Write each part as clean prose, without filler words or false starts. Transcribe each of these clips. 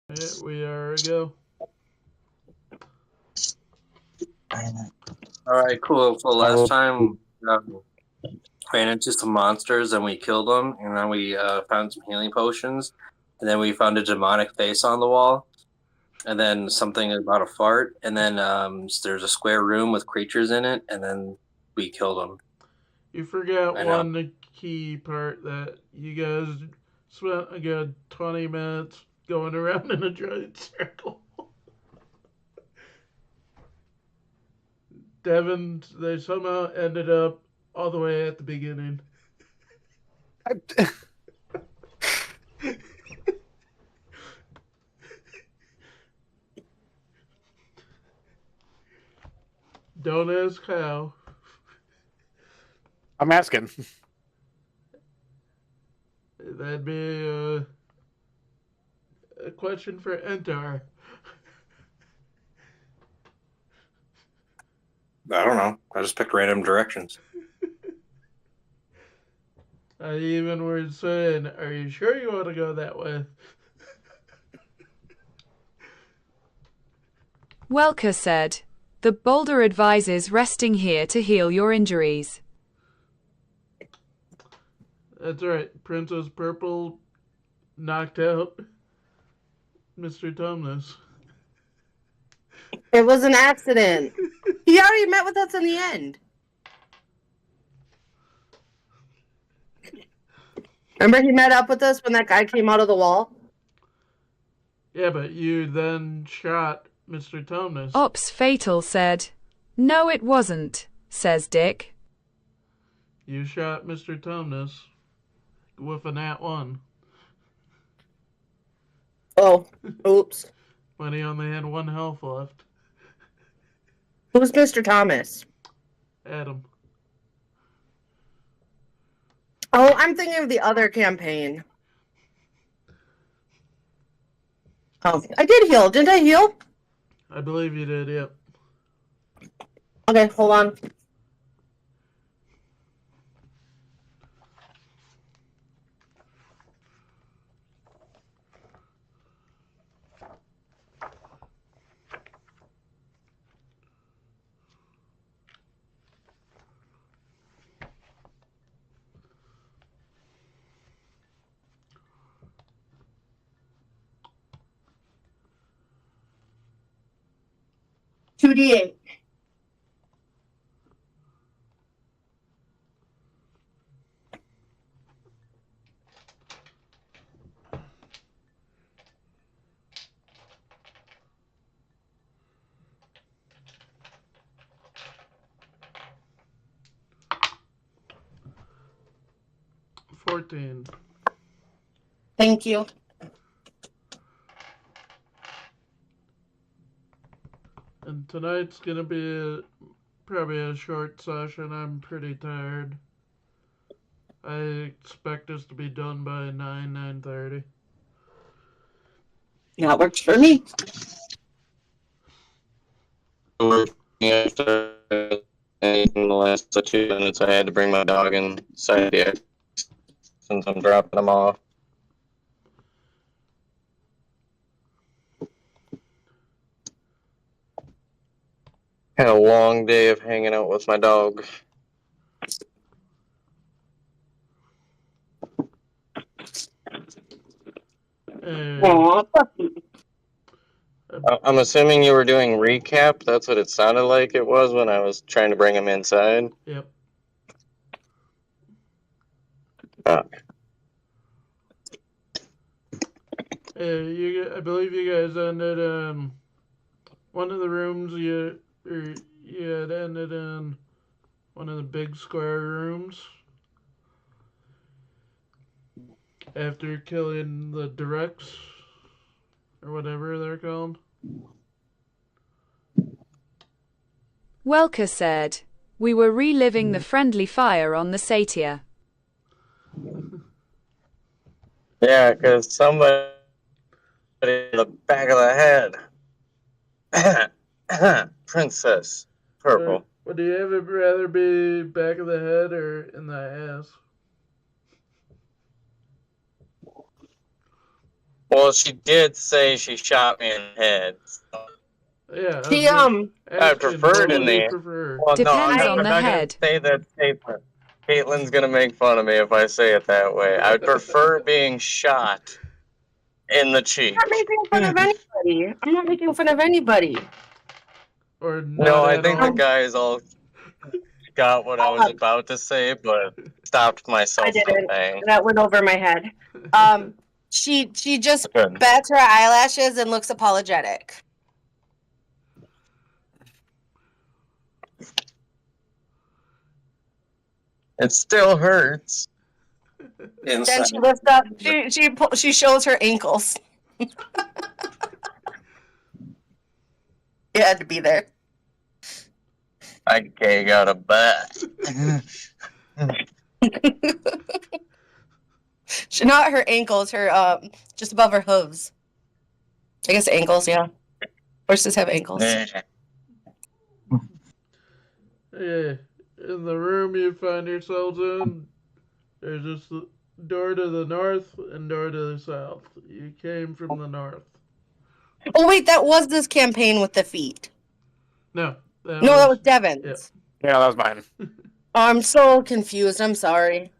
Yeah, we are a go. All right, cool. So last time ran into some monsters and we killed them, and then we found some healing potions, and then we found a demonic face on the wall, and then something about a fart, and then there's a square room with creatures in it, and then we killed them. You forgot I know. one key part that you guys spent a good 20 minutes going around in a giant circle. Devin, they somehow ended up all the way at the beginning. Don't ask how. I'm asking. That'd be a question for Entar. I don't know. I just picked random directions. I even was saying, are you sure you want to go that way? Welker said, "The boulder advises resting here to heal your injuries." That's right. Princess Purple knocked out Mr. Tumnus. It was an accident. He already met with us in the end. Remember he met up with us when that guy came out of the wall? Yeah, but you then shot Mr. Tumnus. Ops Fatal said, "No it wasn't," says Dick. You shot Mr. Tumnus with a nat 1 Oh, oops. when he only had 1 health left. Who's Mr. Thomas? Adam. Oh, I'm thinking of the other campaign. Oh, I did heal. Didn't I heal? I believe you did, yep. Okay, hold on. Two D8. $14. Thank you. And tonight's gonna be probably a short session. I'm pretty tired. I expect us to be done by 9:30. That works for me. After in the last 2 minutes, I had to bring my dog inside the X since I'm dropping him off. Had a long day of hanging out with my dog. Aww. I'm assuming you were doing recap. That's what it sounded like it was when I was trying to bring him inside. Yep. I believe you guys ended in one of the rooms. You had ended in one of the big square rooms after killing the directs or whatever they're called. Welker said, "We were reliving the friendly fire on the Satyr." Yeah, because somebody in the back of the head. Princess Purple. Would you ever rather be back of the head or in the ass? Well, she did say she shot me in the head. So. Yeah, She I'm just I asking, prefer what it in would you the. prefer? Well, no, Depends I- on I'm the not gonna head. say that statement. Caitlin's gonna make fun of me if I say it that way. I would prefer being shot in the cheek. I'm not making fun of anybody. I'm not making fun of anybody. Or No, not I at think the all? guys all got what I was about to say, but stopped I myself from didn't. saying. That went over my head. She just Good. bats her eyelashes and looks apologetic. It still hurts. Then Inside. she lifts up. She shows her ankles. You had to be there. I got a butt. Not her ankles. Her just above her hooves. I guess ankles. Yeah. Horses have ankles. Yeah, in the room you find yourselves in, there's just the door to the north and door to the south. You came from the north. Oh wait, that was this campaign with the feet. No, No, that was Devin's. Yep. Yeah, that was mine. Oh, I'm so confused. I'm sorry.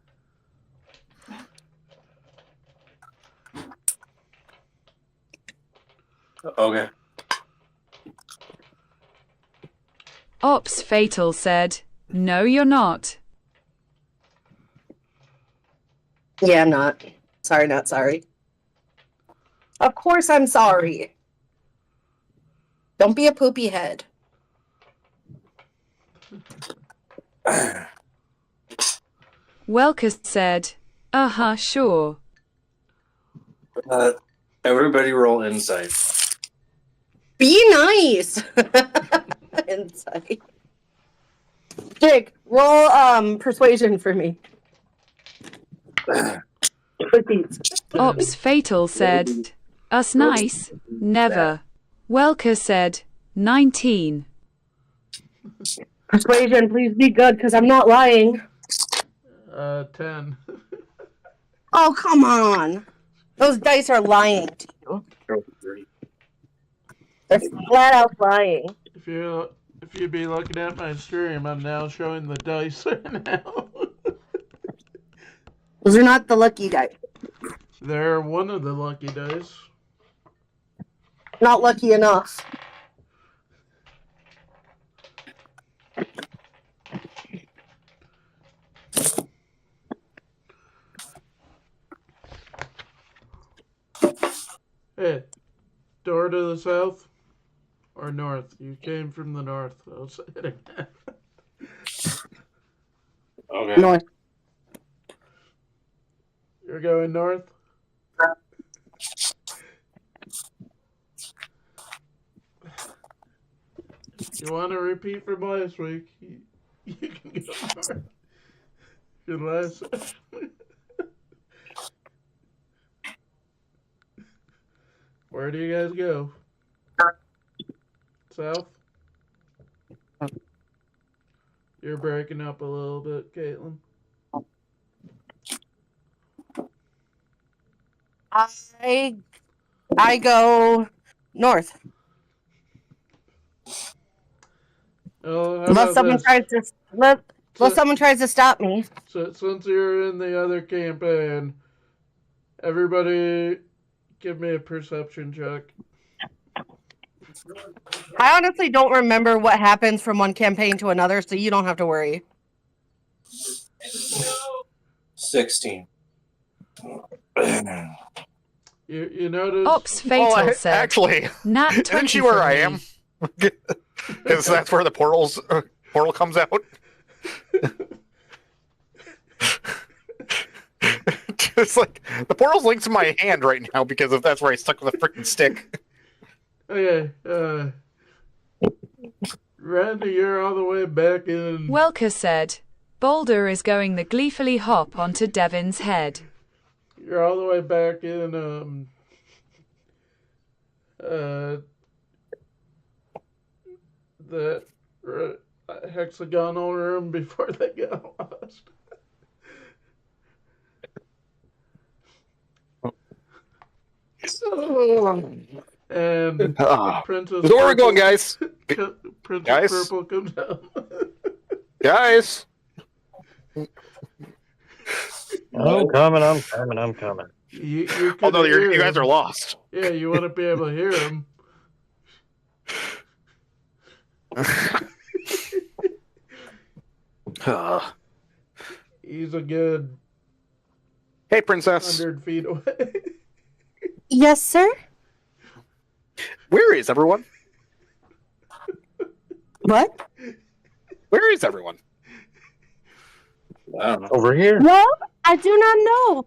Okay. Ops Fatal said, "No, you're not." Yeah, I'm not. Sorry, not sorry. Of course I'm sorry. Don't be a poopy head. Welker said, sure. Everybody roll insight. Be nice. Insight. Jake, roll persuasion for me. With these. Ops Fatal said, "Us nice? Never." Welker said, 19. Persuasion, please be good, because I'm not lying. 10. Oh, come on. Those dice are lying to you. They're flat out lying. If you'd be looking at my stream, I'm now showing the dice right now. Those are not the lucky dice. They're one of the lucky dice. Not lucky enough. Hey, door to the south or north? You came from the north. I'll say it again. Okay. North. You're going north? You want to repeat from last week? You can go north. Your last session. Where do you guys go? South? You're breaking up a little bit, Caitlin. I go north. Oh, how Unless about someone this? tries to unless someone tries to stop me. So, since you're in the other campaign, everybody give me a perception check. I honestly don't remember what happens from one campaign to another, so you don't have to worry. 16. You notice? Ops Fatal said, actually, "Nat 20 isn't she where for I me." am? Because that's where the portal comes out. It's like the portal's linked to my hand right now because if that's where I stuck with a freaking stick. Okay, Randy, you're all the way back in. Welker said, "Boulder is going the gleefully hop onto Devin's head." You're all the way back in the hexagonal room before they got lost. And Ah. Princess So where are we going, Purple- guys? Princess Guys? Purple comes out. Guys! I'm coming. You Oh could no, hear you guys him. are lost. Yeah, you want to be able to hear him. He's a good Hey, princess. 100 feet away. Yes, sir? Where is everyone? What? Where is everyone? I don't know. Over here. Well, I do not know.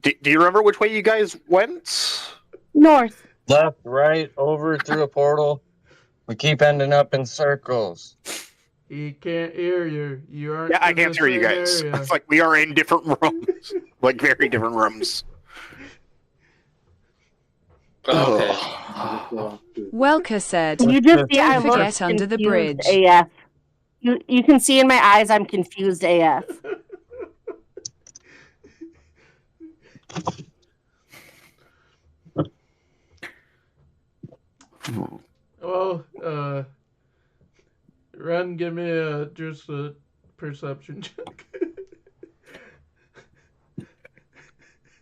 Do you remember which way you guys went? North. Left, right, over, through a portal. We keep ending up in circles. He can't hear you. You aren't. Yeah, I in can't the hear you same guys. area. It's like we are in different rooms. Like very different rooms. Okay. Welker said, You just see I don't look forget under the confused bridge. AF. You can see in my eyes I'm confused AF. Well, Ren, give me just a perception check.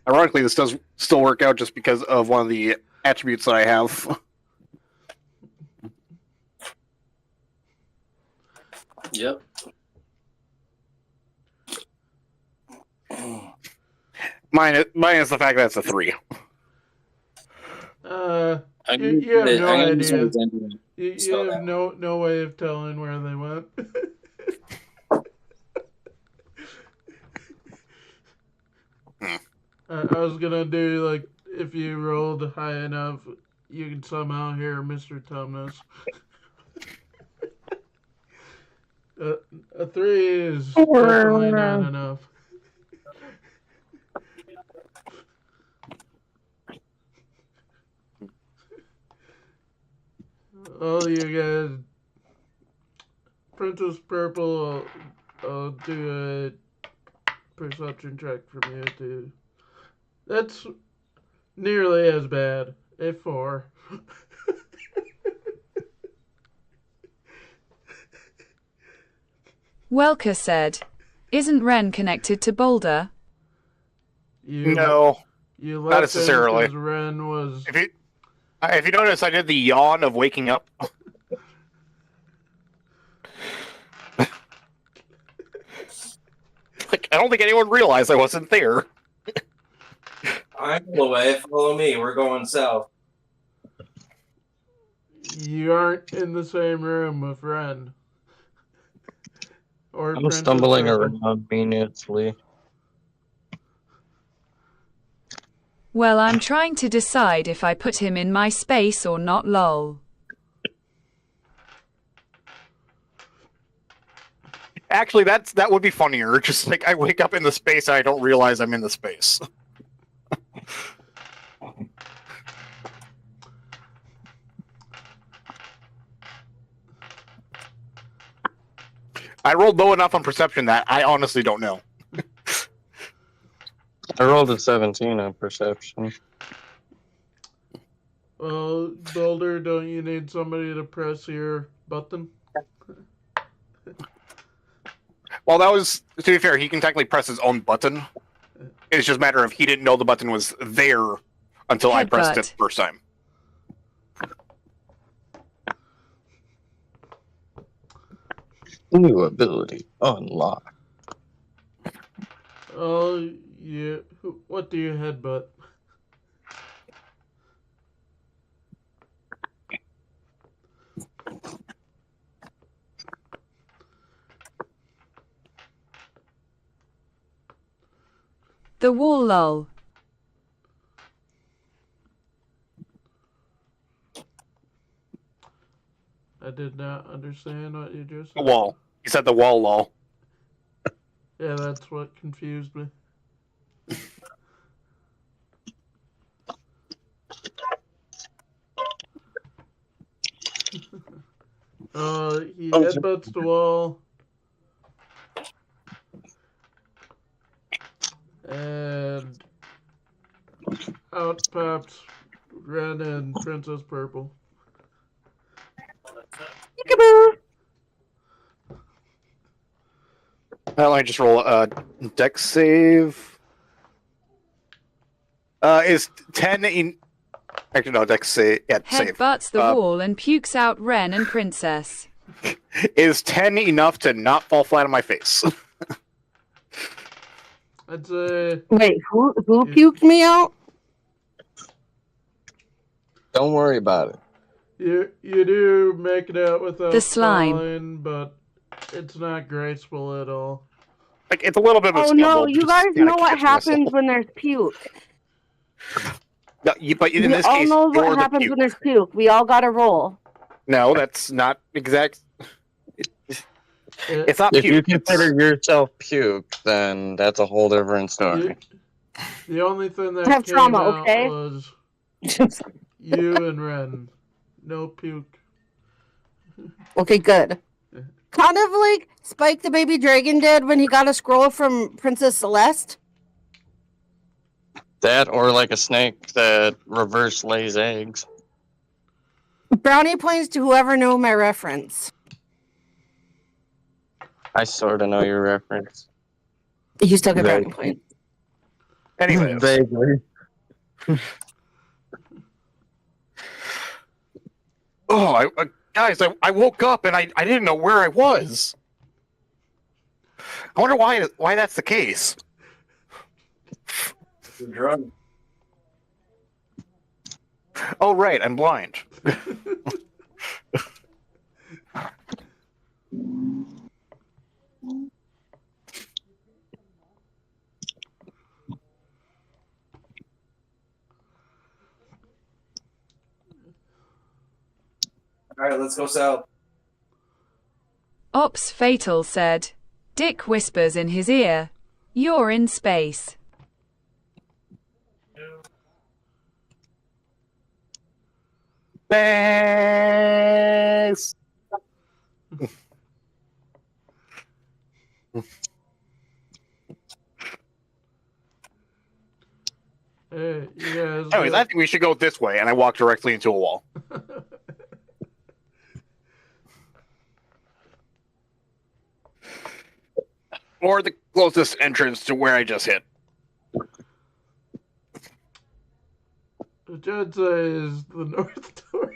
Ironically, this does still work out just because of one of the attributes that I have. Yep. Mine is the fact that it's a 3. You have no idea. You have no way of telling where they went. I was gonna do like if you rolled high enough, you could somehow hear Mr. Tumnus. A 3 is definitely not enough. Oh, you guys. Princess Purple, I'll do a perception check from you, too. That's nearly as bad. A 4. Welker said, isn't Ren connected to Boulder? No, You not necessarily. because Ren was... If you notice, I did the yawn of waking up. Like, I don't think anyone realized I wasn't there. I'm away. Follow me. We're going south. You aren't in the same room with Ren. Or I'm Princess stumbling Purple. around meaningfully. Well, I'm trying to decide if I put him in my space or not, lol. Actually, that would be funnier. Just like I wake up in the space and I don't realize I'm in the space. I rolled low enough on perception that I honestly don't know. I rolled a 17 on perception. Well, Boulder, don't you need somebody to press your button? Well, that was, to be fair, he can technically press his own button. It's just a matter of he didn't know the button was there until I pressed it Headbutt. the first time. New ability unlocked. Oh, yeah. What do you headbutt? The wall, lol. I did not understand what you just The said. wall. He said the wall, lol. Yeah, that's what confused me. He headbutts the wall. And out pops Ren and Princess Purple. Peekaboo. Well, I just roll a dex save. Is 10 in... Actually, no, dex save. Yeah, save. Headbutts the wall and pukes out Ren and Princess. Is 10 enough to not fall flat on my face? I'd say Wait, who puked me out? Don't worry about it. you do make it out without The slime. falling, but it's not graceful at all. Like, it's a little bit of a Oh no, stumble, you just guys kinda know what catch myself. happens when there's puke. No, but in this all case, know you're what the happens puke. when there's puke. We all gotta roll. No, that's not exact. It's not If you puke. consider yourself puke, then that's a whole different story. The only thing that Have came trauma, out okay? was you and Ren. No puke. Okay, good. Kind of like Spike the baby dragon did when he got a scroll from Princess Celeste. That or like a snake that reverse lays eggs. Brownie points to whoever knew my reference. I sort of know your reference. You still get Right. brownie points. Anyway, Vaguely. oh, guys, I woke up and I didn't know where I was. I wonder why that's the case. Drug. Oh, right, I'm blind. All right, let's go south. Ops Fatal said. Dick whispers in his ear. You're in space. Thanks. Hey, you guys. Anyways, I think we should go this way, and I walk directly into a wall. Or the closest entrance to where I just hit. Which I'd say is the north door.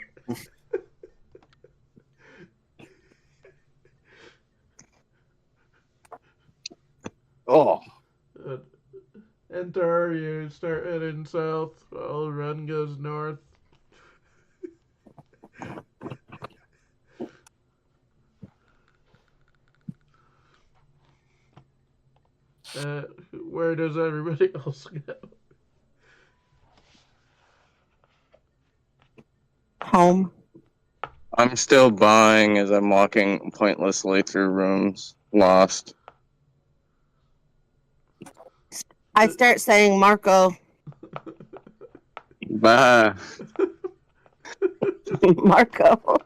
Oh. Enter, you start heading south, while Ren goes north. Where does everybody else go? Home. I'm still buying as I'm walking pointlessly through rooms. Lost. I start saying Marco. Bye. Marco.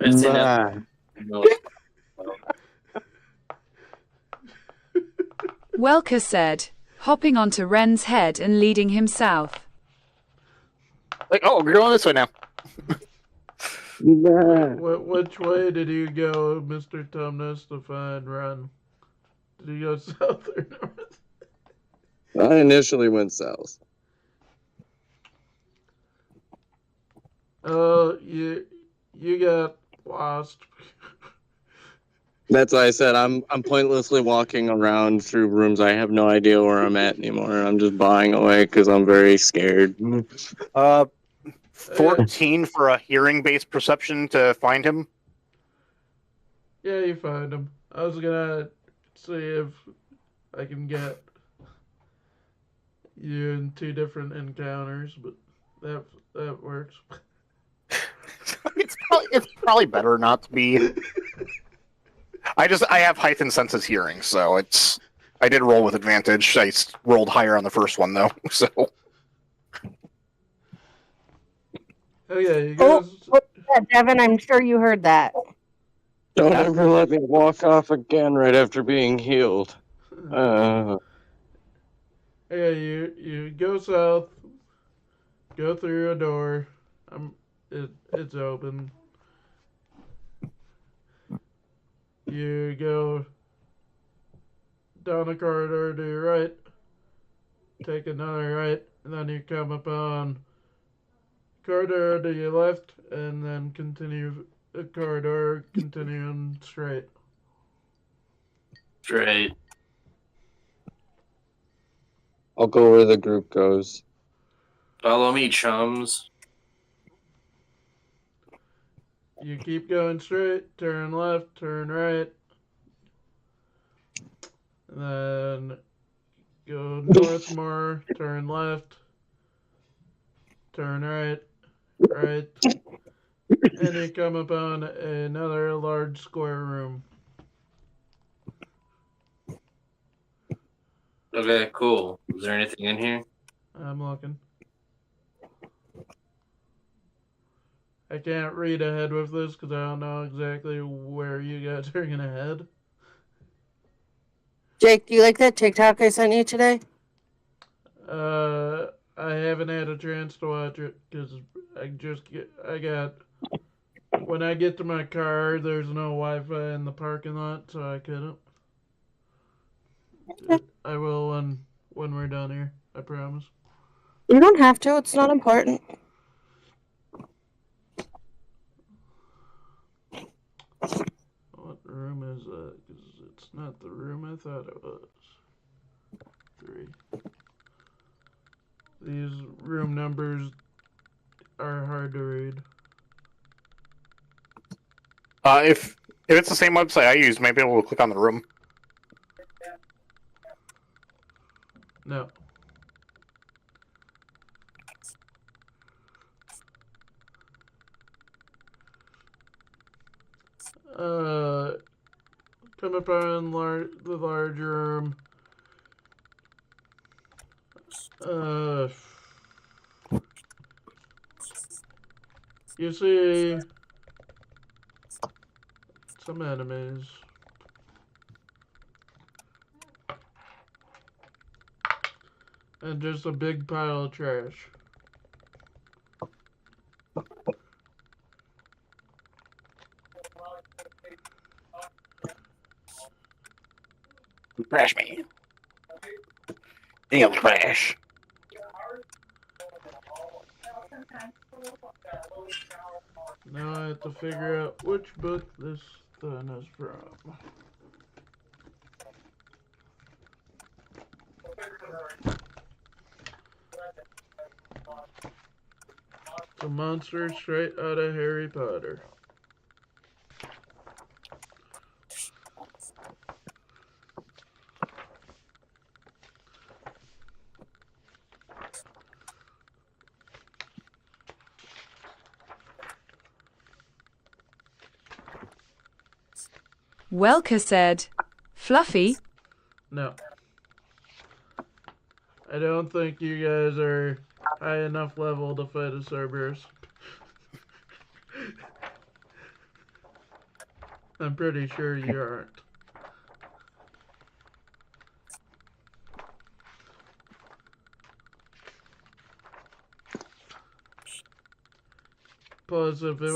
Bye. Welker said. Hopping onto Ren's head and leading him south. Like, oh, we're going this way now. Which way did you go, Mr. Tumnus, to find Ren? Did you go south or north? I initially went south. You got lost. That's why I said I'm pointlessly walking around through rooms. I have no idea where I'm at anymore. I'm just buying away because I'm very scared. 14 for a hearing-based perception to find him. Yeah, you find him. I was gonna see if I can get you in 2 different encounters, but that works. It's probably better not to be. I have heightened senses hearing, so it's. I did roll with advantage. I rolled higher on the first one though, so. Oh yeah, you guys. Yeah, Devin, I'm sure you heard that. Don't ever let me walk off again right after being healed. Yeah, you go south go through a door. It's open. You go down the corridor to your right, take another right, and then you come upon corridor to your left, and then continue the corridor, continuing straight. Straight. I'll go where the group goes. Follow me, chums. You keep going straight, turn left, turn right, and then go north more, turn left, turn right, right, and you come upon another large square room. Okay, cool. Is there anything in here? I'm looking. I can't read ahead with this because I don't know exactly where you guys are gonna head. Jake, do you like that TikTok I sent you today? I haven't had a chance to watch it because I got when I get to my car, there's no Wi-Fi in the parking lot, so I couldn't. I will when we're done here. I promise. You don't have to. It's not important. What room is that? Because it's not the room I thought it was. 3. These room numbers are hard to read. If it's the same website I use, maybe we'll click on the room. No. Come upon the large room. You see some enemies. And just a big pile of trash. Trash me. Damn trash. Now I have to figure out which book this thing is from. It's a monster straight out of Harry Potter. Welker said, Fluffy? No. I don't think you guys are high enough level to fight a Cerberus. I'm pretty sure you aren't. Plus, if it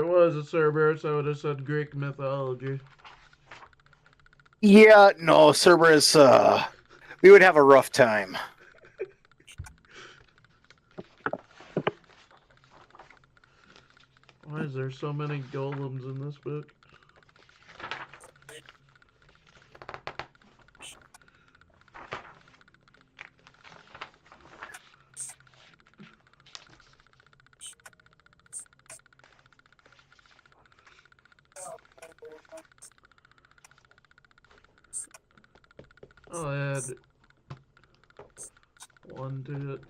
was a Cerberus, I would have said Greek mythology. Yeah, no, Cerberus, we would have a rough time. Why is there so many golems in this book? I'll add one to it.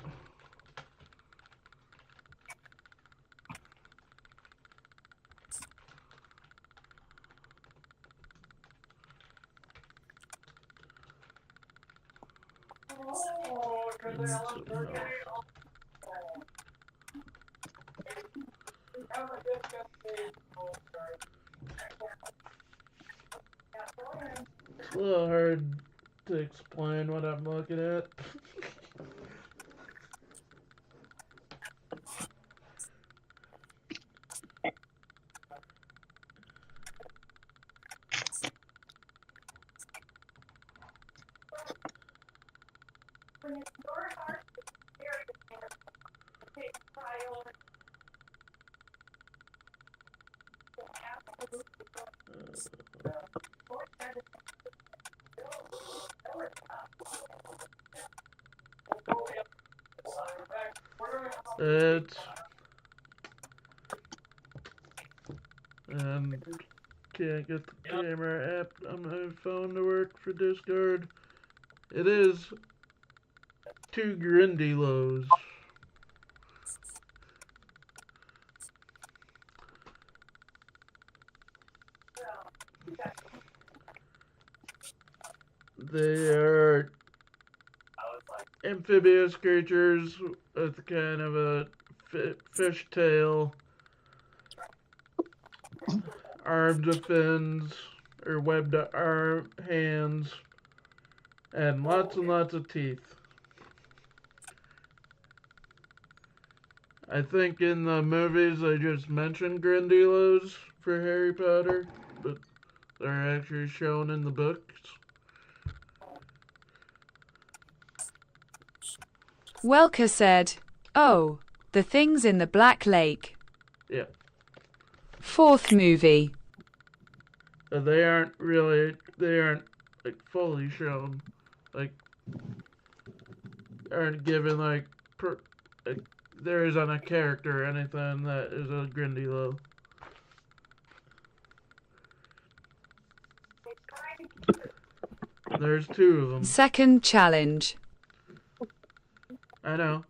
And some health. It's a little hard to explain what I'm looking at. It's and can't get the camera app on my phone to work for Discord. It is 2 Grindylows. They are amphibious creatures with kind of a fish tail, armed fins, or webbed arm hands, and lots of teeth. I think in the movies they just mentioned Grindylows for Harry Potter, but they're actually shown in the books. Welker said, "Oh, the things in the Black Lake." Yeah. 4th movie. They aren't like fully shown, like aren't given like there isn't a character or anything that is a Grindylow. There's 2 of them. 2nd challenge. I know.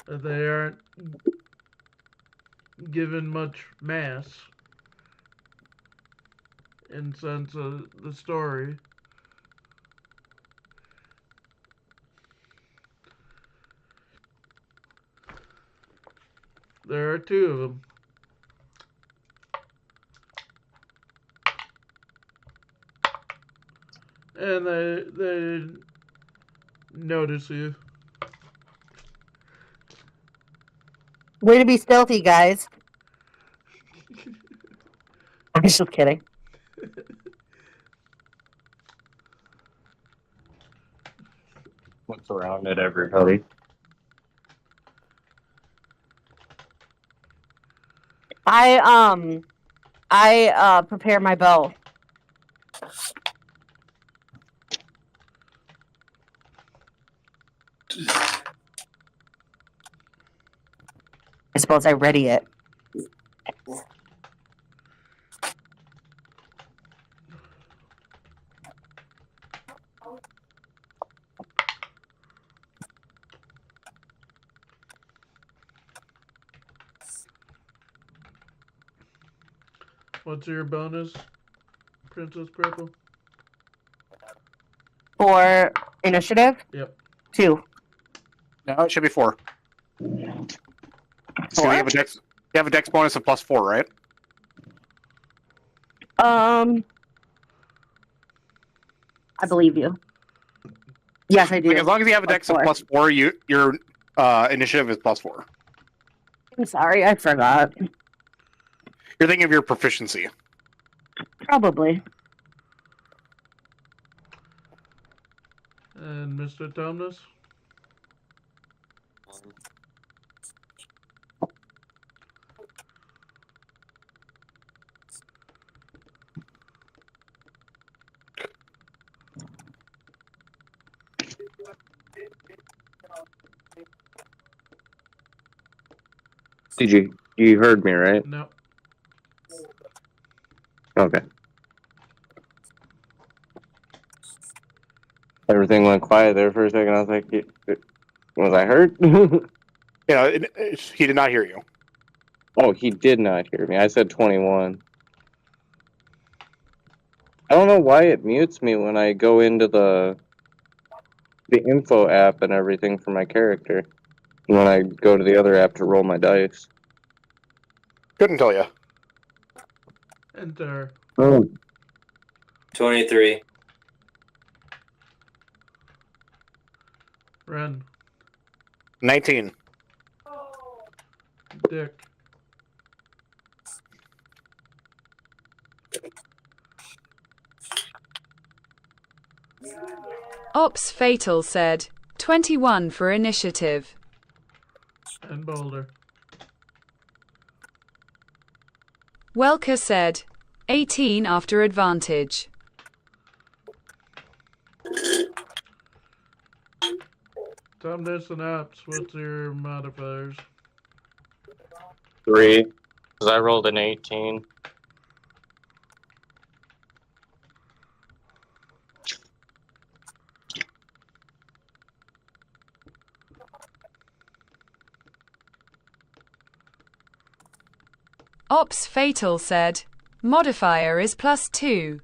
They aren't given much mass in sense of the story. There are 2 of them. And they notice you. Way to be stealthy, guys. I'm just kidding. What's around it, everybody? I prepare my bow. I suppose I ready it. What's your bonus, Princess Purple? For initiative? Yep. 2. No, it should be 4. So 4? you have a dex bonus of +4, right? I believe you. Yes, I do. Like, as long as you have a dex of +4, your initiative is +4. I'm sorry, I forgot. You're thinking of your proficiency. Probably. And Mr. Tomness? CG, you heard me, right? No. Okay. Everything went quiet there for a second. I was like, was I heard? Yeah, he did not hear you. Oh, he did not hear me. I said 21. I don't know why it mutes me when I go into the info app and everything for my character. When I go to the other app to roll my dice. Couldn't tell you. Enter. 23. Ren. 19. Dick. Ops Fatal said, 21 for initiative. And Boulder. Welker said, 18 after advantage. Tumnus and Ops, what's your modifiers? 3. Because I rolled an 18. Ops Fatal said, modifier is +2.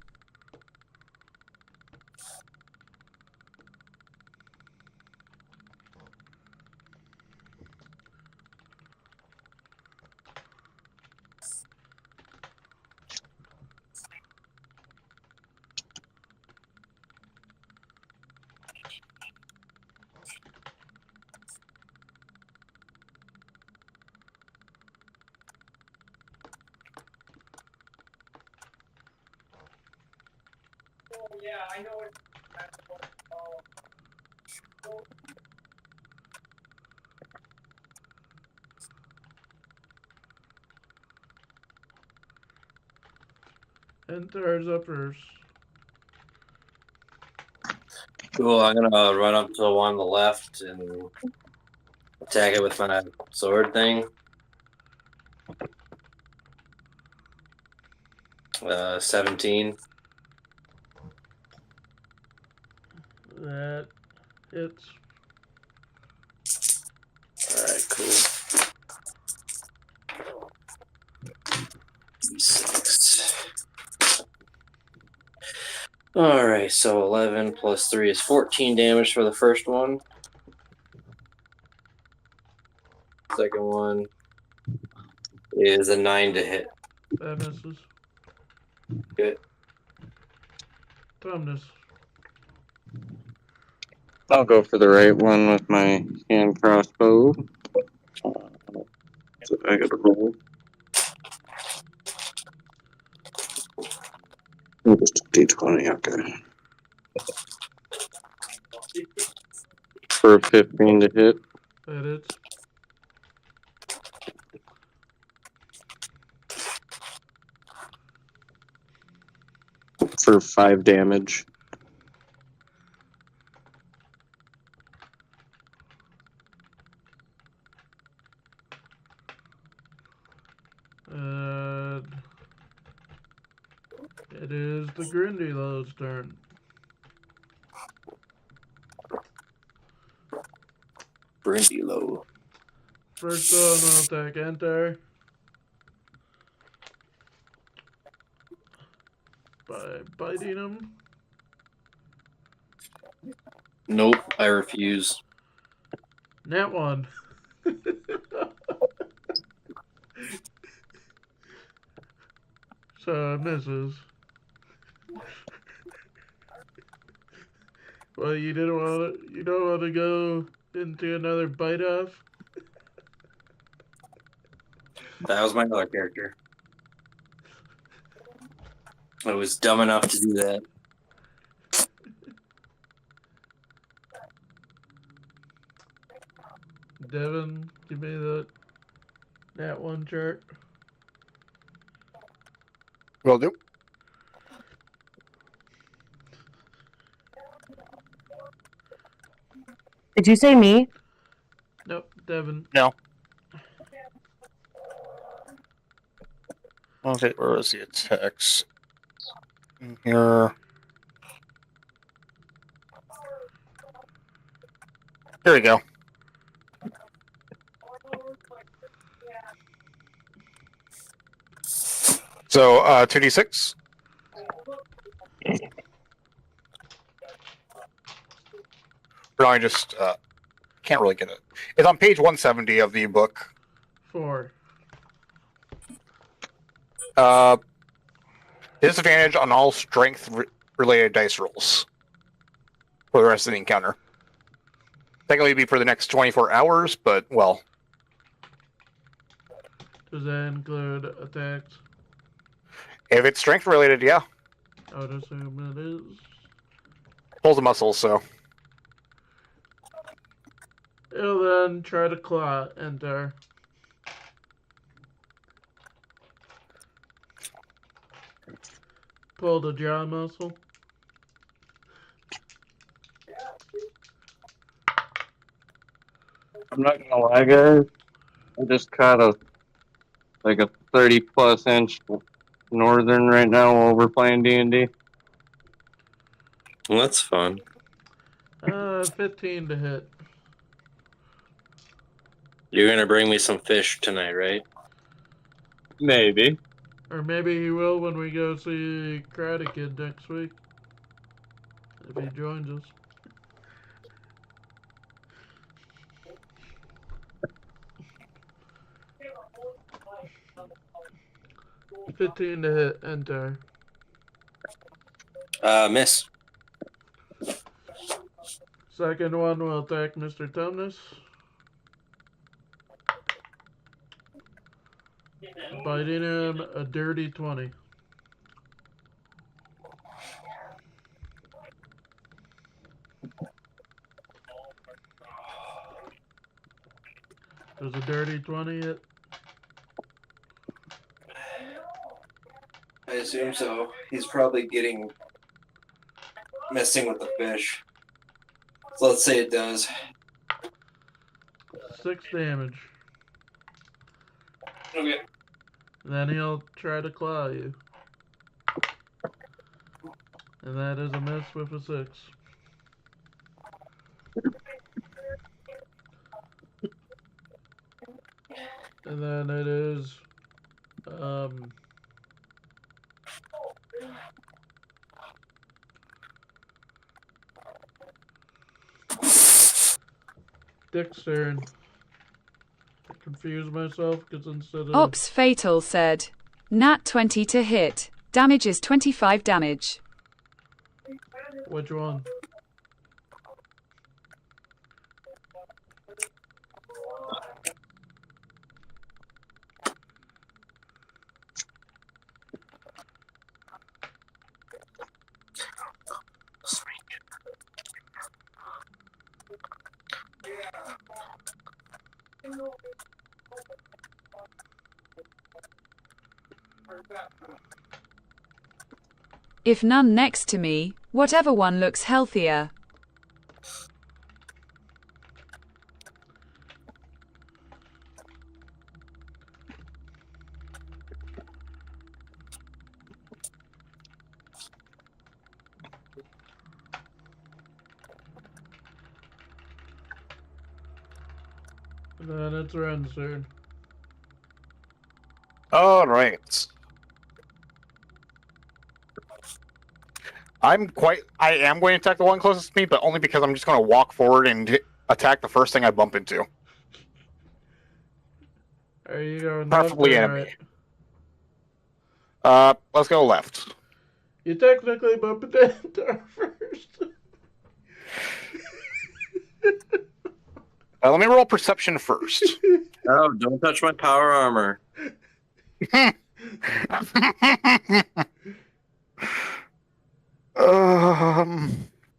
Entar's up first. Cool, I'm gonna run up to the one on the left and attack it with my sword thing. 17. That hits. Alright, cool. 6. Alright, so 11 plus 3 is 14 damage for the first one. Second one is a 9 to hit. That misses. Good. Tumnus. I'll go for the right one with my hand crossbow. So I gotta roll. Just a d20, okay. For 15 to hit. That hits. For 5 damage. It is the Grindylows' turn. Pretty low. First one will attack Entar by biting him. Nope, I refuse. Nat 1. So it misses. Well, you don't want to go into another bite off? That was my other character. I was dumb enough to do that. Devin, give me the Nat 1 chart. Will do. Did you say me? Nope, Devin. No. Okay, where is the attacks? In here. Here we go. So, 2d6. No, I just can't really get it. It's on page 170 of the book. 4. Disadvantage on all strength-related dice rolls for the rest of the encounter. Technically, it'd be for the next 24 hours, but, well. Does that include attacks? If it's strength-related, yeah. I would assume it is. pulls a muscle, so It'll then try to claw. Enter. Pull the jaw muscle. I'm not gonna lie, guys. I just caught a 30+ inch northern right now while we're playing D&D. Well, that's fun. 15 to hit. You're gonna bring me some fish tonight, right? Maybe. Or maybe he will when we go see Karate Kid next week. If he joins us. $15 to hit. Enter. Miss. Second one will attack Mr. Tumnus. Biting him a dirty 20. There's a dirty 20 hit. I assume so. He's probably messing with the fish. So let's say it does. 6 damage. Okay. Then he'll try to claw you. And that is a miss with a 6. And then it is Dick's turn. I confused myself because instead of Ops Fatal said, Nat 20 to hit. Damage is 25 damage. which one? If none next to me, whatever one looks healthier. And then it's Ren's turn. all right. I am going to attack the one closest to me, but only because I'm just going to walk forward and attack the first thing I bump into. Are you going Preferably left or enemy. right? Let's go left. You technically bump into Enter first. Let me roll perception first. Oh, don't touch my power armor.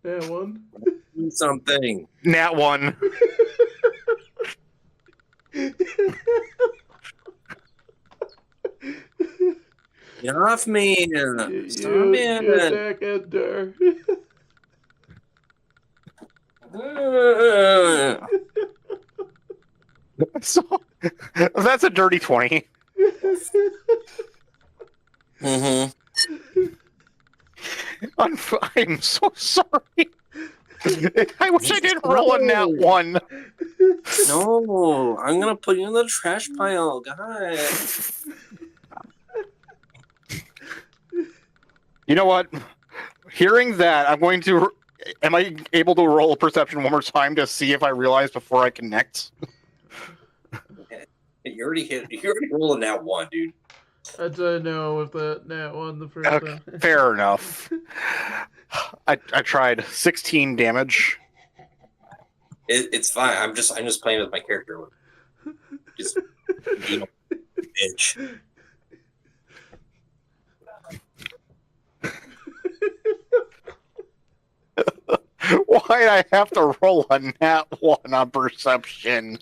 Yeah, one. Do something. Nat 1. Get off me. Stop You it. attack Enter. So, that's a dirty 20. Mm-hmm. I'm so sorry. I wish I didn't roll a nat 1. No, I'm gonna put you in the trash pile, guys. You know what? Hearing that, I'm going to. Am I able to roll perception one more time to see if I realize before I connect? You already rolling that one, dude. I'd say no with that nat 1 the first Okay, time. fair enough. I tried 16 damage. It's fine. I'm just playing with my character. Just bitch. Why'd I have to roll a nat 1 on perception?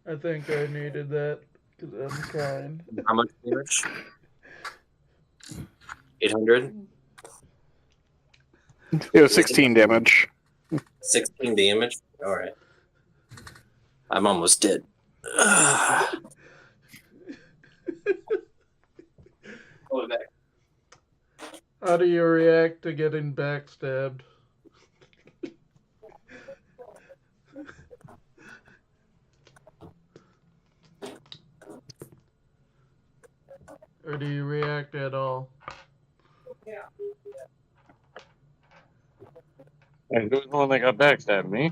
I think I needed that because I'm kind. How much damage? 800? It was 16 damage. 16 damage? Alright. I'm almost dead. Hold it back. How do you react to getting backstabbed? Or do you react at all? And who's the one that got backstabbed? Me?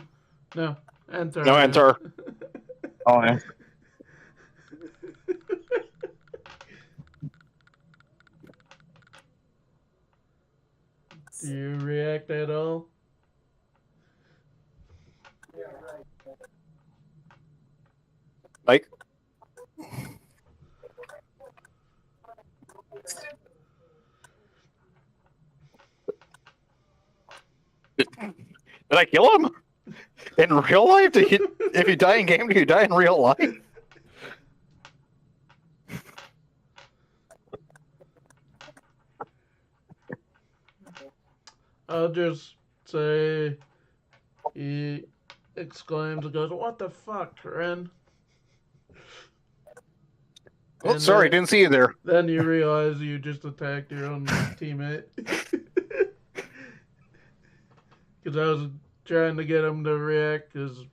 No, enter. No, enter. Oh, yeah. Do you react at all? Mike? Did I kill him? In real life? If you die in game, do you die in real life? I'll just say he exclaims and goes, "What the fuck, Ren?" Oh, And sorry, then- didn't see you there. Then you realize you just attacked your own teammate. Because I was trying to get him to react, because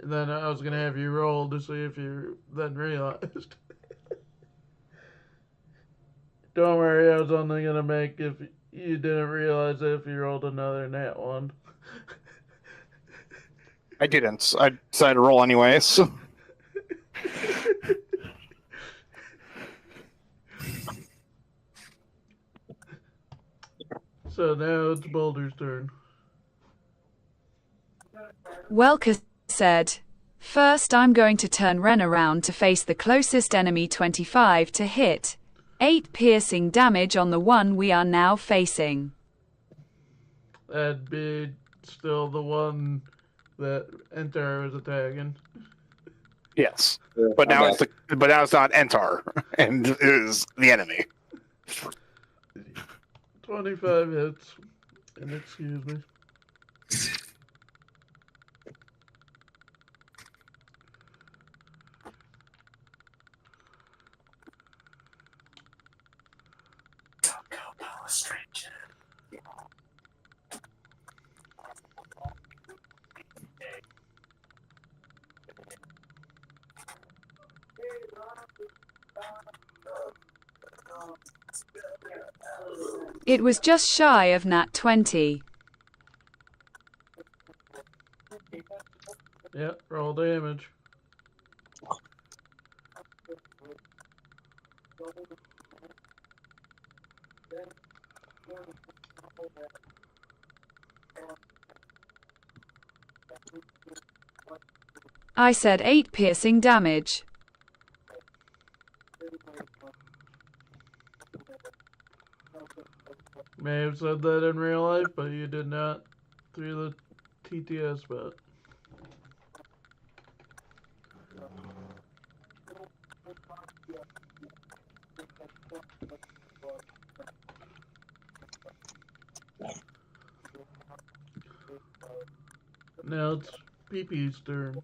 then I was going to have you roll to see if you then realized. Don't worry, I was only going to make if you didn't realize it if you rolled another nat one. I didn't. I decided to roll anyways. So now it's Boulder's turn. Welker said, "First I'm going to turn Ren around to face the closest enemy 25 to hit. 8 piercing damage on the one we are now facing." That'd be still the one that Enter was attacking. Yes. But now Okay. it's not Entar, and it is the enemy. 25 hits. And excuse me. It was just shy of nat 20. Yep, roll damage. I said 8 piercing damage. May have said that in real life, but you did not through the TTS bot. Now it's PP-'s turn.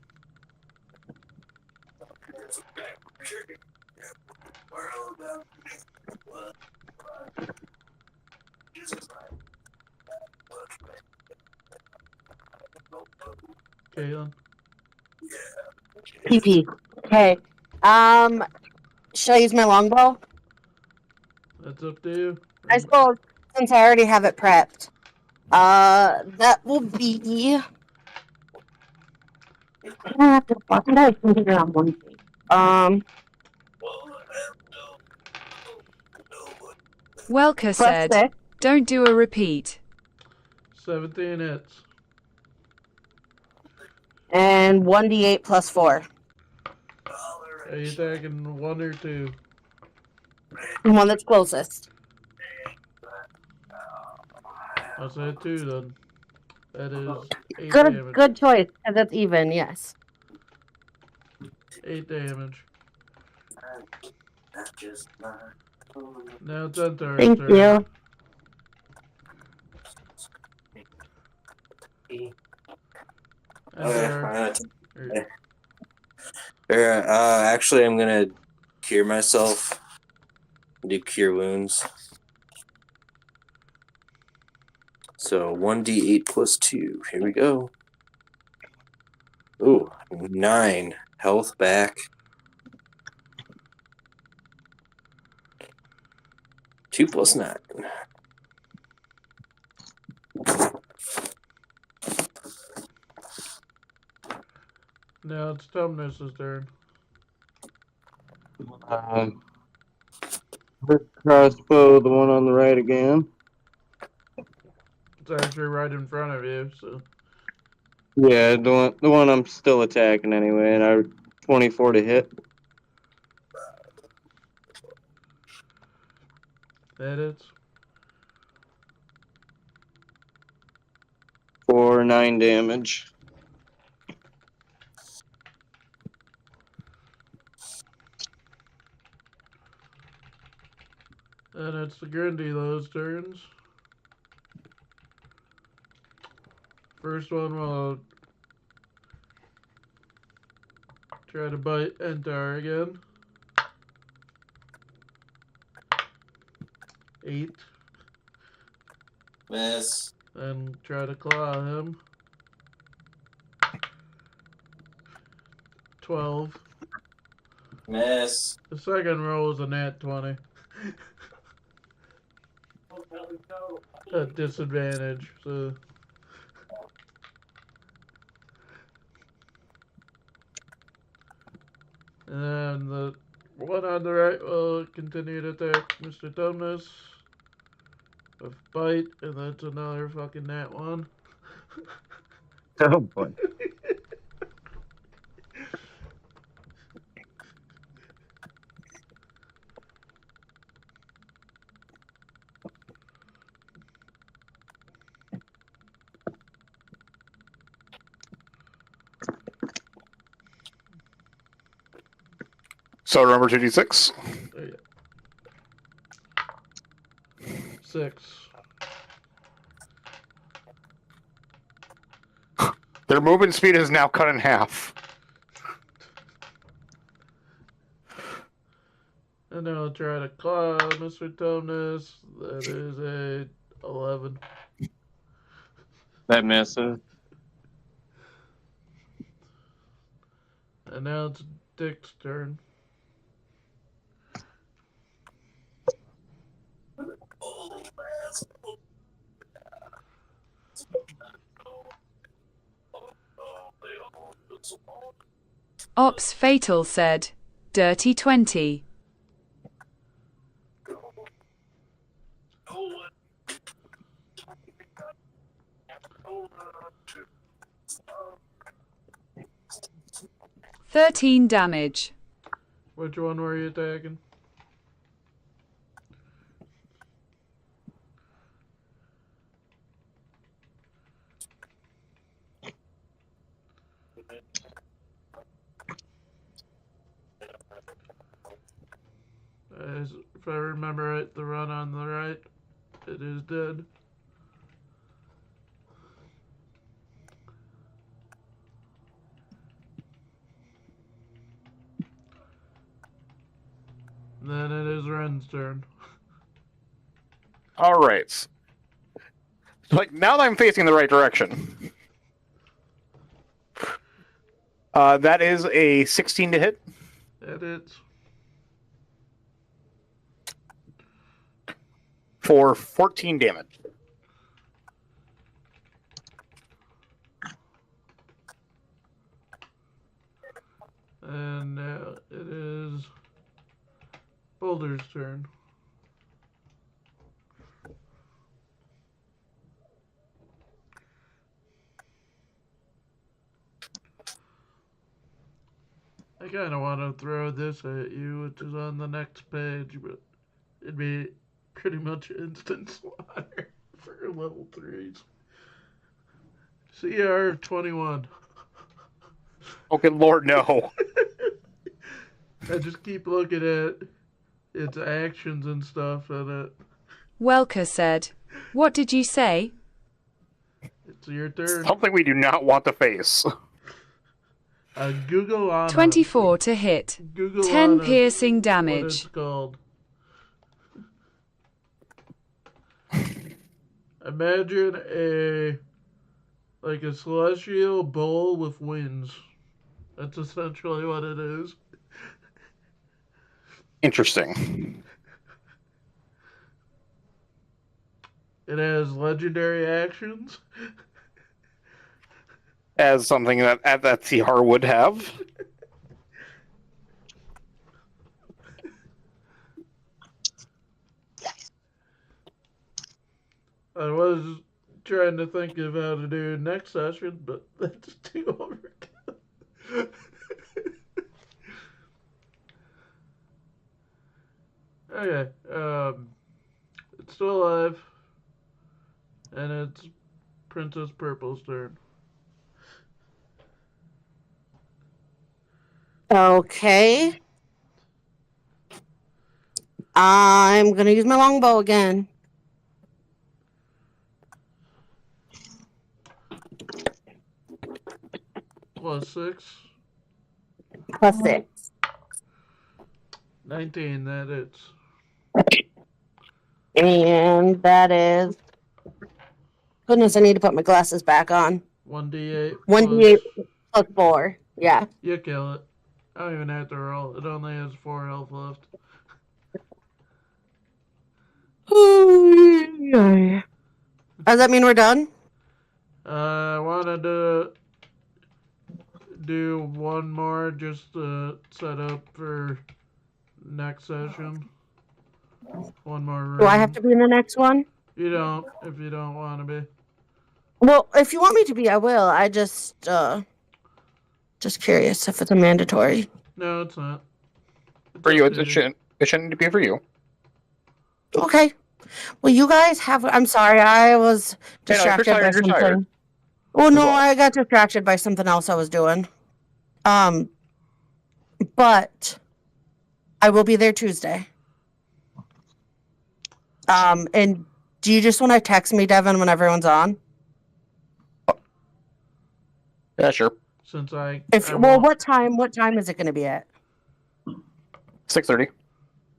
Caitlin. PP. Okay. Should I use my longbow? That's up to you. I suppose, since I already have it prepped. That will be. What the fuck did I figure out one thing? Welker Plus said, 6 "Don't do a repeat." 17 hits. and 1d8 plus 4. Are you attacking 1 or 2? The one that's closest. I'll say 2 then. That is 8 Good, damage. good choice. And that's even. Yes. 8 damage. Now it's Entaur's Thank turn. you. Entaur. Actually, I'm gonna cure myself. Do cure wounds. So 1d8 plus 2. Here we go. Ooh, 9 health back. 2 plus 9. Now it's Tumnus's turn. The crossbow, the one on the right again. It's actually right in front of you, so. Yeah, the one I'm still attacking anyway, and I 24 to hit. That hits. For 9 damage. And it's the Grindylows' turns. First one will try to bite Entaur again. 8. Miss. And try to claw him. 12. Miss. The second roll is a nat 20. At disadvantage, so. And then the one on the right will continue to attack Mr. Tumnus with bite, and that's another fucking nat 1. Oh boy. So remember 2d6. Oh, yeah. 6. Their movement speed is now cut in half. And then I'll try to claw Mr. Tumnus. That is a 11. That misses. And now it's Dick's turn. Ops Fatal said, Dirty 20. "13 damage. Which one were you attacking? If I remember right, the run on the right, it is dead. Then it is Ren's turn. All right. Like now that I'm facing the right direction. That is a 16 to hit That hits. for 14 damage. And now it is Boulder's turn. I kind of want to throw this at you, which is on the next page, but it'd be pretty much instant slaughter for level 3s. CR 21. Oh, good lord, no. I just keep looking at its actions and stuff, and Welker said, "What did you say?" it's your turn. Something we do not want to face. Google on 24 to hit. Google 10 on piercing what it's damage. called. Imagine a celestial bowl with wings. That's essentially what it is. Interesting. It has legendary actions. As something that CR would have. I was trying to think of how to do next session, but that's too overkill. Okay, it's still alive, and it's Princess Purple's turn. Okay. I'm gonna use my longbow again. +6. +6. 19, that hits. And that is. Goodness, I need to put my glasses back on. 1d8 1d8 plus 4. Yeah. You kill it. I don't even have to roll. It only has 4 health left. Does that mean we're done? I wanted to do one more just to set up for next session. One more room. Do I have to be in the next one? You don't, if you don't want to be. Well, if you want me to be, I will. I just curious if it's a mandatory. No, it's not. It's For you, up to it shouldn't be for you. Okay. Well, you guys have. I'm sorry, I was Hey, no, if distracted you're by tired, you're something. tired. Well, no, Well. I got distracted by something else I was doing. But I will be there Tuesday. And do you just want to text me, Devin, when everyone's on? Yeah, sure. Since I What time? What time is it going to be at? 6:30.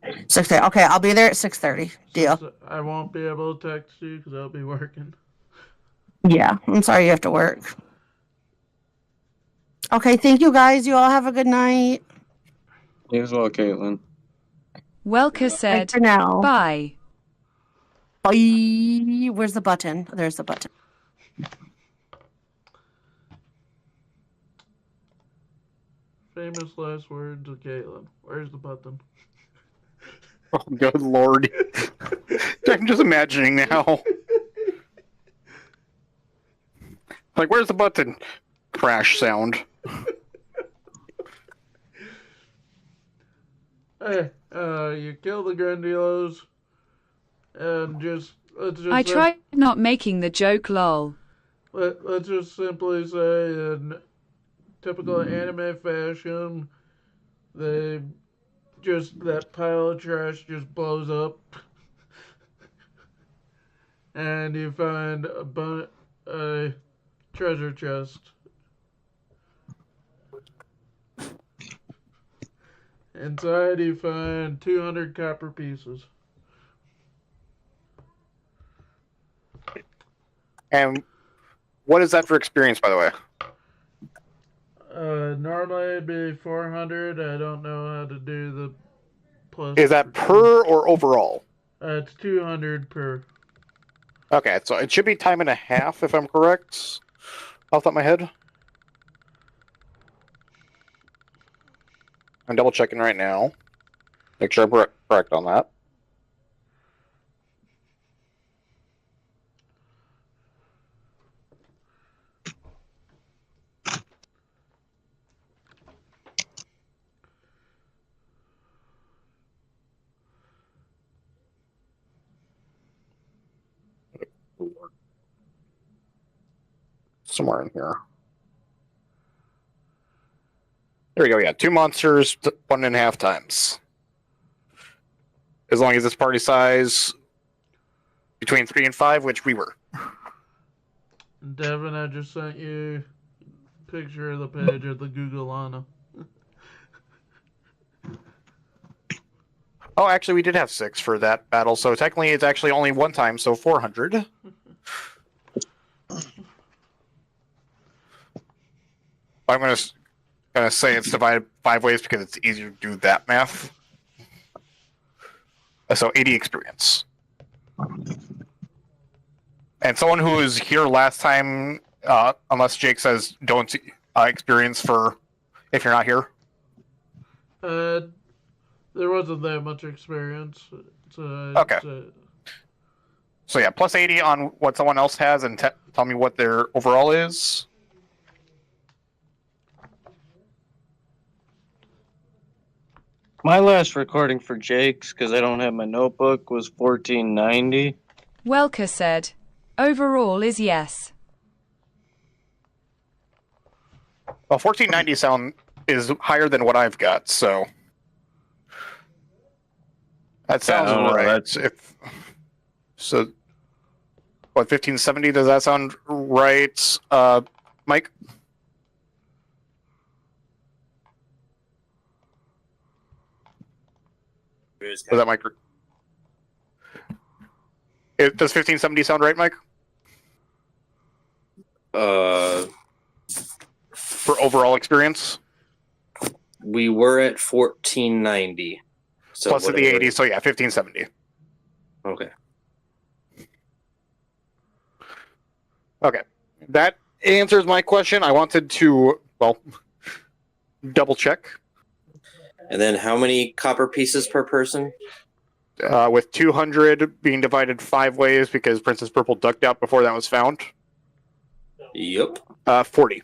6:30. Okay, I'll be there at 6:30. Deal. I won't be able to text you because I'll be working. Yeah, I'm sorry you have to work. Okay, thank you guys. You all have a good night. You as well, Caitlin. Welker Bye said, for now. "Bye." Bye. Where's the button? There's the button. Famous last words of Caitlin. Where's the button? Oh, good lord. I'm just imagining now. Like, where's the button? Crash sound. Hey, you kill the Grandilos, and let's just I tried not making the joke, lol. let's just simply say in typical anime fashion, that pile of trash just blows up, and you find a treasure chest. Inside you find 200 copper pieces. And what is that for experience, by the way? Normally it'd be 400. I don't know how to do the plus. Is that per or overall? It's 200 per. Okay, so it should be time and a half, if I'm correct. Off the top of my head. I'm double checking right now. Make sure I'm correct on that. somewhere in here. There we go. Yeah, 2 monsters, 1.5 times. As long as it's party size between 3 and 5, which we were. Devin, I just sent you a picture of the page of the Google Lana. Oh, actually, we did have 6 for that battle, so technically it's actually only 1 time, so 400. I'm gonna say it's divided 5 ways because it's easier to do that math. So 80 experience. And someone who was here last time, unless Jake says don't experience for if you're not here. There wasn't that much experience. Okay. So yeah, plus 80 on what someone else has, and tell me what their overall is. My last recording for Jake's, because I don't have my notebook, was 1490. Welker said, overall is yes. Well, 1490 sound is higher than what I've got, so that sounds right. So, what, 1570? Does that sound right, Mike? Was that Mike? Does 1570 sound right, Mike? For overall experience? We were at 1490. So plus the 80, so yeah, 1570. Okay. Okay. That answers my question. I wanted to, well, double check. And then how many copper pieces per person? With 200 being divided 5 ways because Princess Purple ducked out before that was found. Yep. 40.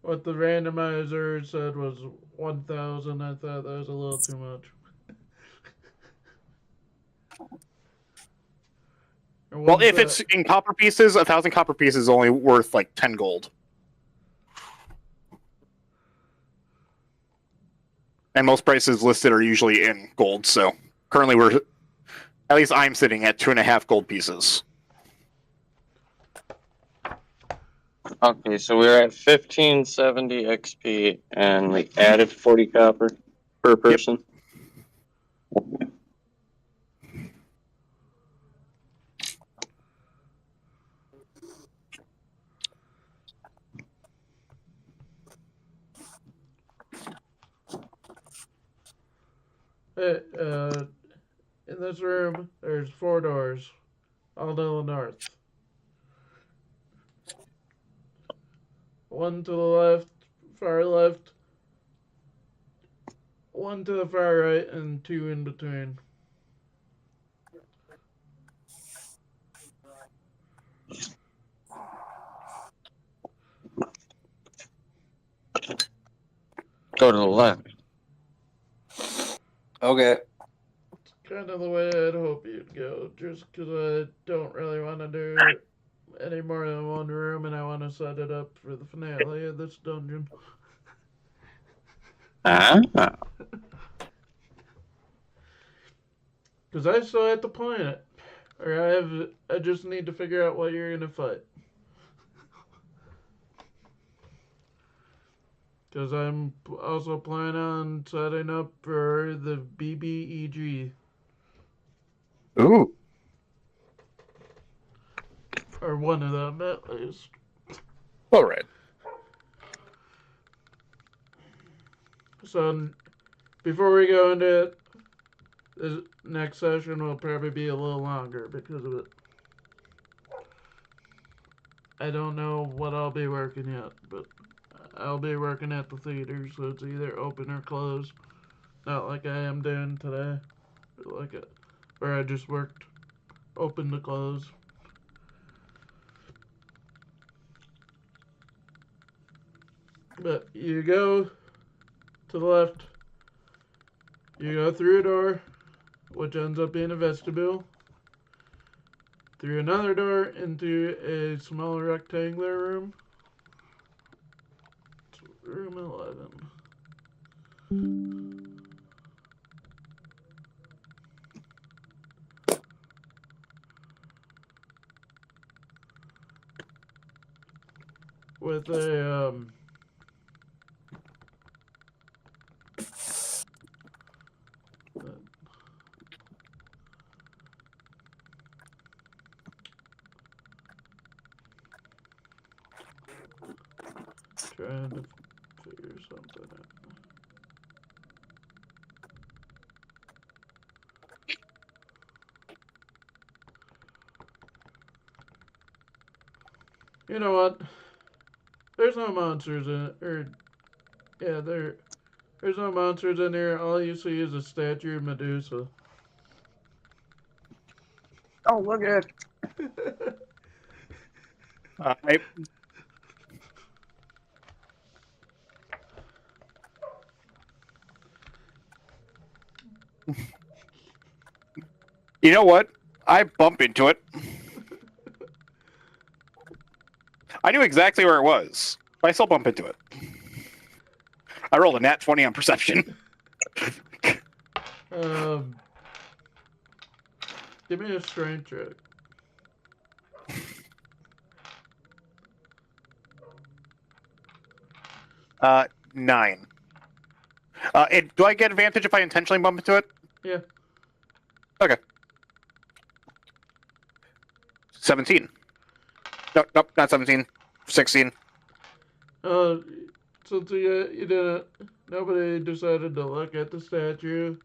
What the randomizer said was 1,000. I thought that was a little too much. Well, if it's in copper pieces, 1,000 copper pieces is only worth like 10 gold. And most prices listed are usually in gold, so currently at least I'm sitting at 2.5 gold pieces. Okay, so we're at 1570 XP, and we added 40 copper per person. Hey, in this room, there's 4 doors, all to the north. One to the left, far left, one to the far right, and 2 in between. Go to the left. Okay. It's kind of the way I'd hope you'd go, just because I don't really want to do any more than one room, and I want to set it up for the finale of this dungeon. Because I still have to plan it. Or I just need to figure out what you're going to fight. Because I'm also planning on setting up for the BBEG. Ooh. Or one of them, at least. All right. So, before we go into it, this next session will probably be a little longer because of it. I don't know what I'll be working yet, but I'll be working at the theater, so it's either open or closed. Not like I am doing today, where I just worked open to close. But you go to the left, you go through a door, which ends up being a vestibule. through another door into a small rectangular room. It's room 11. With a trying to figure something out. You know what? There's no monsters in it. Yeah, there's no monsters in here. All you see is a statue of Medusa. Oh, look at it. I, you know what? I bump into it. I knew exactly where it was, but I still bump into it. I rolled a nat 20 on perception. Give me a strength check. 9. Do I get advantage if I intentionally bump into it? Yeah. Okay. 17. Nope, not 17. 16. Since you didn't, nobody decided to look at the statue.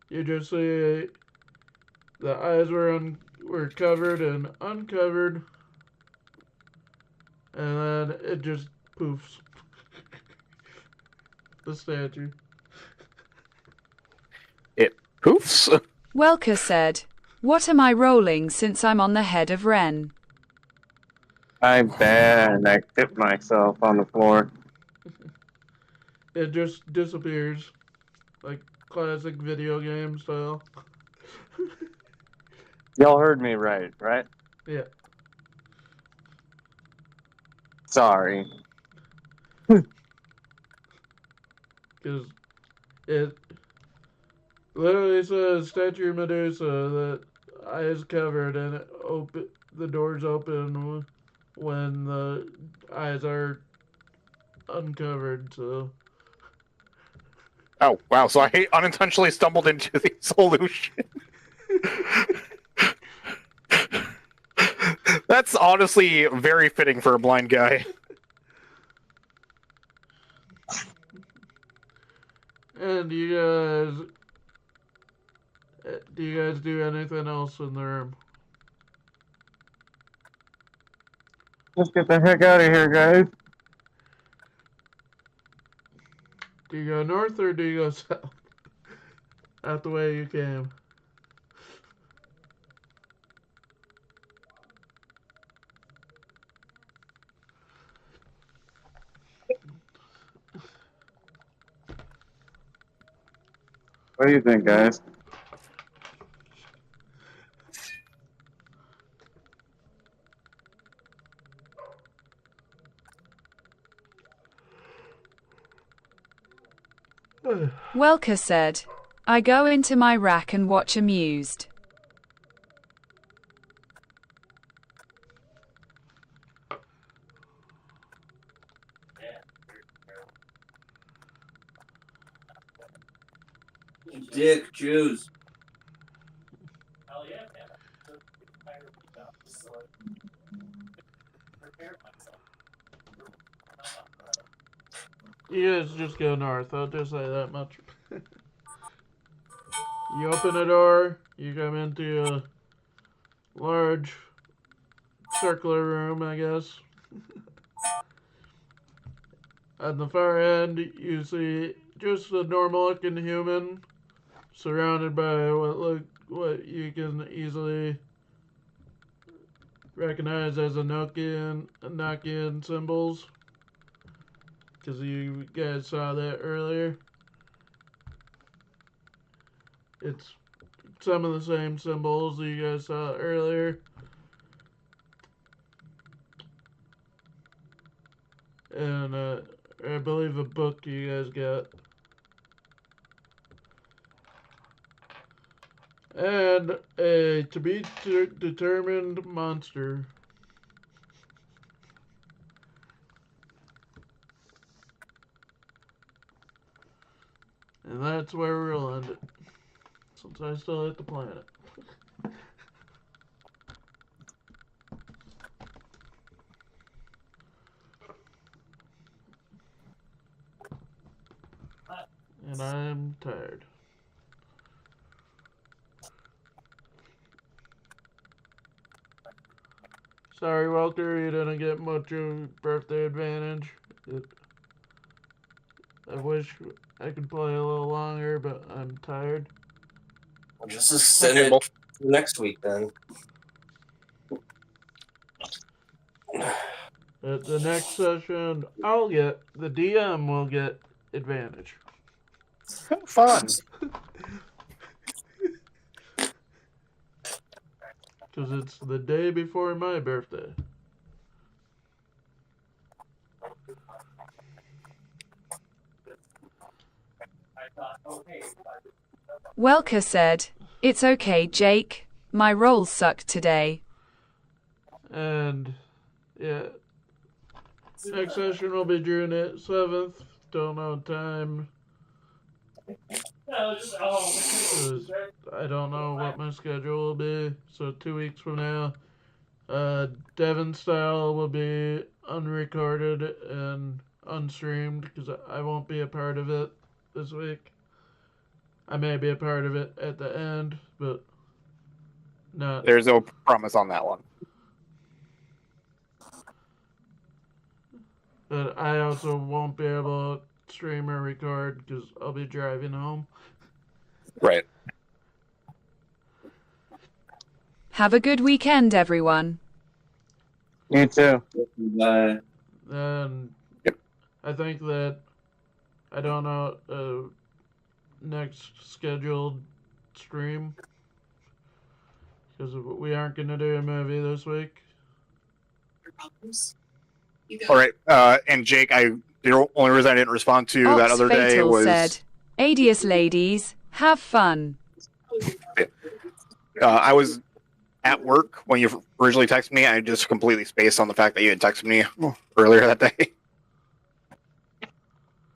You just see the eyes were covered and uncovered, and then it just poofs. The statue. It poofs. Welker said, "What am I rolling since I'm on the head of Ren?" I bet, and I tipped myself on the floor. It just disappears, like classic video game style. Y'all heard me right? Yeah. Sorry. Because it literally says statue of Medusa, the eyes covered, and the doors open when the eyes are uncovered. So Oh, wow. So I unintentionally stumbled into the solution. That's honestly very fitting for a blind guy. and do you guys do anything else in the room? Let's get the heck out of here, guys. Do you go north or do you go south? Out the way you came. What do you think, guys? Welker said, "I go into my rack and watch amused." Dick Jews. You guys just go north, I'll just say that much. You open a door, you come into a large circular room, I guess. At the far end, you see just a normal looking human surrounded by what you can easily recognize as Nokian symbols. Because you guys saw that earlier. It's some of the same symbols you guys saw earlier. and I believe a book you guys got. And a to be determined monster. And that's where we'll end it. Since I still hit the planet. And I'm tired. Sorry, Walter, you didn't get much of birthday advantage. I wish I could play a little longer, but I'm tired. I'll just extend it for next week then. At the next session, the DM will get advantage. Fun. Because it's the day before my birthday. Welker said, "It's okay, Jake. My rolls suck today." And, yeah. Next session will be June 7th. Don't know time. 'Cause I don't know what my schedule will be. So 2 weeks from now. Devon Style will be unrecorded and unstreamed because I won't be a part of it this week. I may be a part of it at the end, but not. There's no promise on that one. But I also won't be able to stream or record because I'll be driving home. Right. Have a good weekend, everyone. You too. Bye. And I think that I don't know next scheduled stream because we aren't going to do a movie this week. All right. And Jake, the only reason I didn't respond to that other day Fatal was said, "Adios, ladies. Have fun." I was at work when you originally texted me. I just completely spaced on the fact that you had texted me earlier that day.